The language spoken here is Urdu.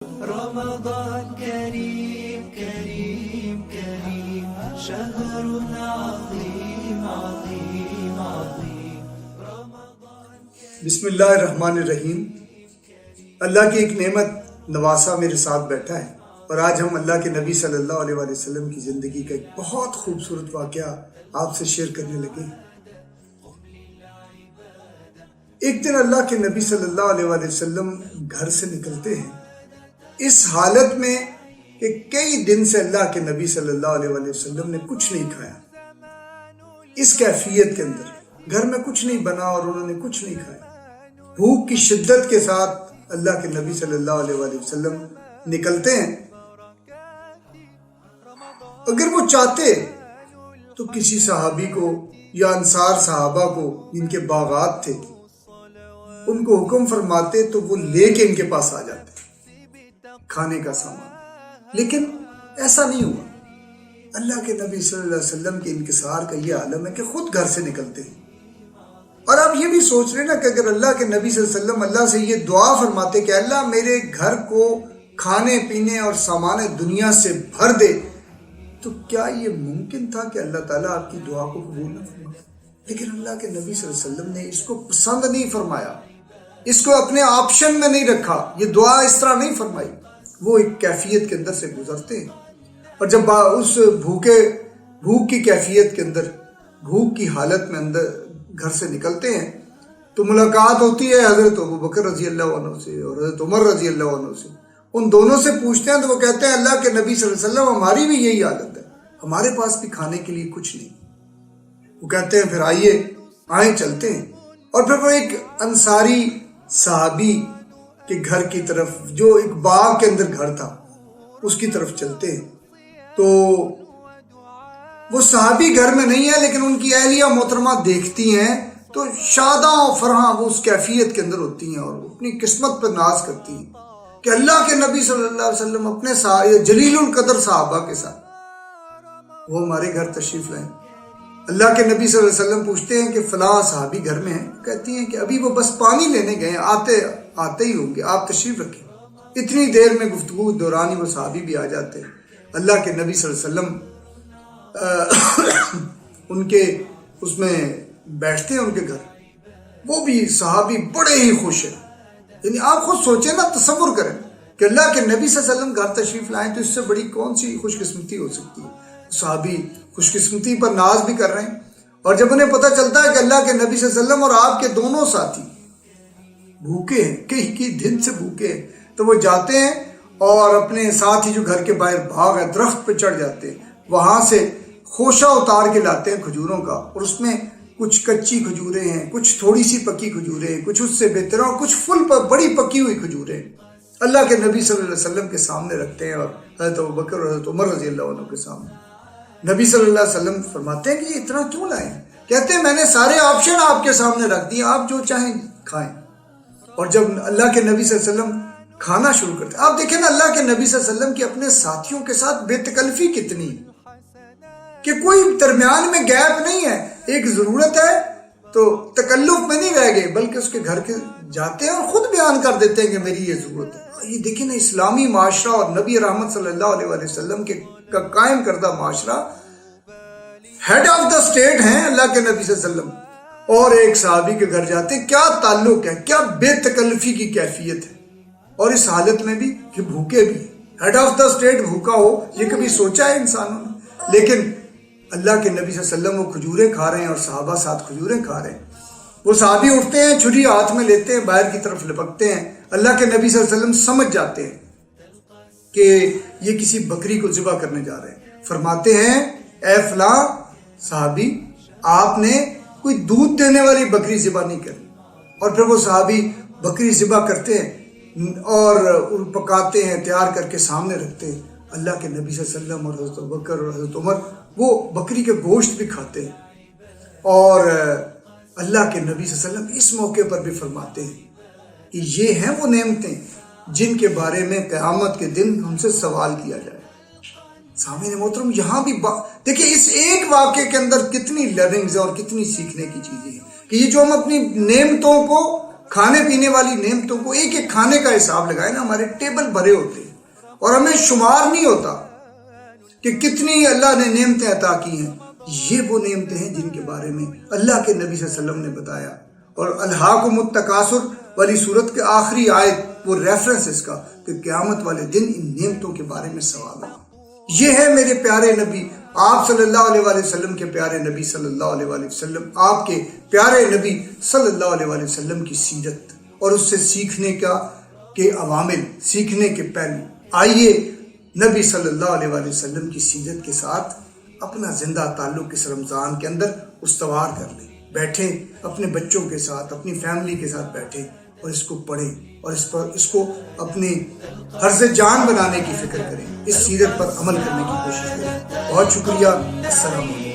رمضان كريم كريم كريم شهر عظيم عظيم عظيم بسم اللہ الرحمن الرحیم۔ اللہ کی ایک نعمت نواسا میرے ساتھ بیٹھا ہے، اور آج ہم اللہ کے نبی صلی اللہ علیہ وآلہ وسلم کی زندگی کا ایک بہت خوبصورت واقعہ آپ سے شیئر کرنے لگے ہیں۔ ایک دن اللہ کے نبی صلی اللہ علیہ وآلہ وسلم گھر سے نکلتے ہیں، اس حالت میں کہ کئی دن سے اللہ کے نبی صلی اللہ علیہ وآلہ وسلم نے کچھ نہیں کھایا۔ اس کیفیت کے اندر گھر میں کچھ نہیں بنا اور انہوں نے کچھ نہیں کھایا۔ بھوک کی شدت کے ساتھ اللہ کے نبی صلی اللہ علیہ وآلہ وسلم نکلتے ہیں۔ اگر وہ چاہتے تو کسی صحابی کو یا انصار صحابہ کو جن کے باغات تھے ان کو حکم فرماتے تو وہ لے کے ان کے پاس آ جاتے کھانے کا سامان، لیکن ایسا نہیں ہوا۔ اللہ کے نبی صلی اللہ علیہ وسلم کے انکسار کا یہ عالم ہے کہ خود گھر سے نکلتے ہیں۔ اور آپ یہ بھی سوچ رہے نا کہ اگر اللہ کے نبی صلی اللہ علیہ وسلم اللہ سے یہ دعا فرماتے کہ اللہ میرے گھر کو کھانے پینے اور سامان دنیا سے بھر دے، تو کیا یہ ممکن تھا کہ اللہ تعالیٰ آپ کی دعا کو قبول نہ فرمائے؟ لیکن اللہ کے نبی صلی اللہ علیہ وسلم نے اس کو پسند نہیں فرمایا، اس کو اپنے آپشن میں نہیں رکھا، یہ دعا اس طرح نہیں فرمائی۔ وہ ایک کیفیت کے اندر سے گزرتے ہیں، اور جب اس بھوک کی کیفیت کے اندر، بھوک کی حالت میں اندر گھر سے نکلتے ہیں تو ملاقات ہوتی ہے حضرت ابوبکر رضی اللہ عنہ سے اور حضرت عمر رضی اللہ عنہ سے۔ ان دونوں سے پوچھتے ہیں تو وہ کہتے ہیں اللہ کے نبی صلی اللہ علیہ وسلم ہماری بھی یہی حالت ہے، ہمارے پاس بھی کھانے کے لیے کچھ نہیں۔ وہ کہتے ہیں پھر آئیں چلتے ہیں، اور پھر وہ ایک انصاری صحابی کے گھر کی طرف، جو ایک باغ کے اندر گھر تھا، اس کی طرف چلتے ہیں۔ تو وہ صحابی گھر میں نہیں ہے، لیکن ان کی اہلیہ محترمہ دیکھتی ہیں تو شاداں و فرحاں وہ اس کیفیت کے اندر ہوتی ہیں اور اپنی قسمت پر ناز کرتی ہیں کہ اللہ کے نبی صلی اللہ علیہ وسلم اپنے جلیل القدر صحابہ کے ساتھ وہ ہمارے گھر تشریف لائیں۔ اللہ کے نبی صلی اللہ علیہ وسلم پوچھتے ہیں کہ فلاں صحابی گھر میں ہیں؟ کہتی ہیں کہ ابھی وہ بس پانی لینے گئے ہیں، آتے ہی ہوں گے، آپ تشریف رکھیں۔ اتنی دیر میں گفتگو دوران ہی وہ صحابی بھی آ جاتے ہیں۔ اللہ کے نبی صلی اللہ علیہ وسلم ان کے اس میں بیٹھتے ہیں ان کے گھر، وہ بھی صحابی بڑے ہی خوش ہیں۔ یعنی آپ خود سوچیں نا، تصور کریں کہ اللہ کے نبی صلی اللہ علیہ وسلم گھر تشریف لائیں تو اس سے بڑی کون سی خوش قسمتی ہو سکتی ہے۔ صحابی خوش قسمتی پر ناز بھی کر رہے ہیں، اور جب انہیں پتہ چلتا ہے کہ اللہ کے نبی صلی اللہ علیہ وسلم اور آپ کے دونوں ساتھی بھوکے ہیں، کئی دن سے بھوکے ہیں، تو وہ جاتے ہیں اور اپنے ساتھی جو گھر کے باہر باغ ہے درخت پہ چڑھ جاتے ہیں، وہاں سے خوشہ اتار کے لاتے ہیں کھجوروں کا، اور اس میں کچھ کچی کھجوریں ہیں، کچھ تھوڑی سی پکی کھجوریں ہیں، کچھ اس سے بہتر اور کچھ بڑی پکی ہوئی کھجوریں اللہ کے نبی صلی اللہ علیہ وسلم کے سامنے رکھتے ہیں، اور حضرت ابوبکر اور حضرت عمر رضی اللہ عنہ کے سامنے۔ نبی صلی اللہ علیہ وسلم فرماتے ہیں کہ یہ اتنا کیوں لائے ہیں؟ کہتے ہیں میں نے سارے آپشن آپ کے سامنے رکھ دیے، آپ جو چاہیں کھائیں۔ اور جب اللہ کے نبی صلی اللہ علیہ وسلم کھانا شروع کرتے ہیں، آپ دیکھیں نا اللہ کے نبی صلی اللہ علیہ وسلم کی اپنے ساتھیوں کے ساتھ بے تکلفی کتنی کہ کوئی درمیان میں گیپ نہیں ہے۔ ایک ضرورت ہے تو تکلف میں نہیں رہ گئے، بلکہ اس کے گھر کے جاتے ہیں اور خود بیان کر دیتے ہیں کہ میری یہ ضرورت ہے۔ یہ دیکھیں نا، اسلامی معاشرہ اور نبی رحمت صلی اللہ علیہ وآلہ وسلم کا قائم کردہ معاشرہ، ہیڈ آف دا اسٹیٹ ہیں اللہ کے نبی صلی اللہ علیہ وسلم، اور ایک صحابی کے گھر جاتے ہیں۔ کیا تعلق ہے، کیا بے تکلفی کی کیفیت ہے، اور اس حالت میں بھی کہ بھوکے بھی، ہیڈ آف دا اسٹیٹ بھوکا ہو، یہ کبھی سوچا ہے انسانوں نے؟ لیکن اللہ کے نبی صلی اللہ علیہ وسلم وہ کھجوریں کھا رہے ہیں اور صحابہ ساتھ کھجوریں کھا رہے ہیں۔ وہ صحابی اٹھتے ہیں، چھری ہاتھ میں لیتے ہیں، باہر کی طرف لپکتے ہیں۔ اللہ کے نبی صلی اللہ علیہ وسلم سمجھ جاتے ہیں کہ یہ کسی بکری کو ذبح کرنے جا رہے ہیں۔ فرماتے ہیں اے فلاں صحابی، آپ نے کوئی دودھ دینے والی بکری ذبح نہیں کرنی۔ اور پھر وہ صحابی بکری ذبح کرتے ہیں اور پکاتے ہیں، تیار کر کے سامنے رکھتے ہیں۔ اللہ کے نبی صلی اللہ علیہ وسلم اور حضرت ابوبکر اور حضرت عمر وہ بکری کے گوشت بھی کھاتے ہیں، اور اللہ کے نبی صلی اللہ علیہ وسلم اس موقع پر بھی فرماتے ہیں کہ یہ ہیں وہ نعمتیں جن کے بارے میں قیامت کے دن ہم سے سوال کیا جائے۔ سامعین محترم، یہاں بھی دیکھیں اس ایک واقعے کے اندر کتنی لرننگز اور کتنی سیکھنے کی چیزیں ہیں کہ یہ جو ہم اپنی نعمتوں کو کھانے پینے والی نعمتوں کو ایک ایک کھانے کا حساب لگائے نا، ہمارے ٹیبل بھرے ہوتے ہیں اور ہمیں شمار نہیں ہوتا کہ کتنی اللہ نے نعمتیں عطا کی ہیں۔ یہ وہ نعمتیں ہیں جن کے بارے میں اللہ کے نبی صلی اللہ علیہ وسلم نے بتایا، اور الہاکم التکاثر والی صورت کے آخری آیت وہ ریفرنس اس کا کہ قیامت والے دن ان نعمتوں کے بارے میں سوال ہوگا۔ یہ ہے میرے پیارے نبی آپ صلی اللہ علیہ وآلہ وسلم کے پیارے نبی صلی اللہ علیہ وآلہ وسلم، آپ کے پیارے نبی صلی اللہ علیہ وآلہ وسلم کی سیرت اور اس سے سیکھنے کے عوامل، سیکھنے کے پہلو۔ آئیے نبی صلی اللہ علیہ وآلہ وسلم کی سیرت کے ساتھ اپنا زندہ تعلق اس رمضان کے اندر استوار کر لیں۔ بیٹھیں اپنے بچوں کے ساتھ، اپنی فیملی کے ساتھ بیٹھیں اور اس کو پڑھیں اور اس کو اپنے حرز جان بنانے کی فکر کریں، اس سیرت پر عمل کرنے کی کوشش کریں۔ بہت شکریہ، السلام علیکم۔